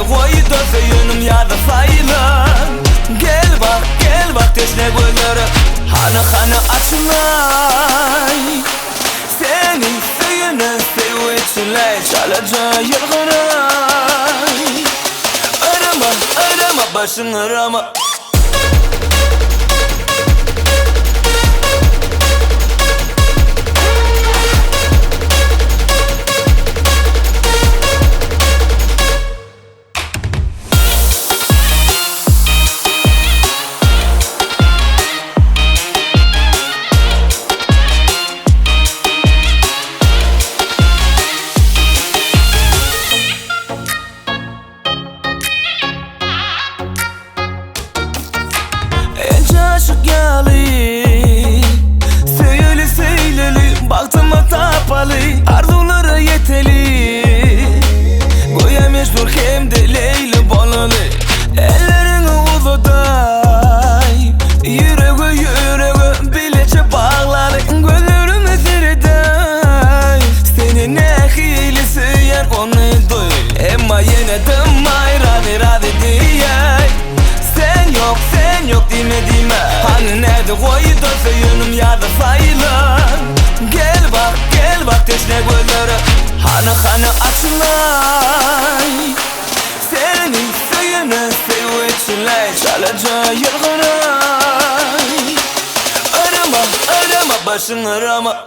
koydu söyünüm ya da sayılın. Gel bak teşne gözleri Hanı açılay. Senin söyünü sevveçilay Çalaca yılgınay. Arama başın arama. Aşık yali Söyleli Baktığıma tapalı Arzuları yeteli Koyamış dur hem de Leyli bolalı. Ellerini uzaday Yüreği bilece bağladı. Gözlerimi zirday Seni ne hili söyler onu duy. Ama yine de radi diye. Sen yok dime Hani nerede koydu söyünüm ya da sayılın. Gel bak teşne gözleri Hanı açılay. Senin söyünü sevveçilay Çalaca yılgınay. Arama başın arama.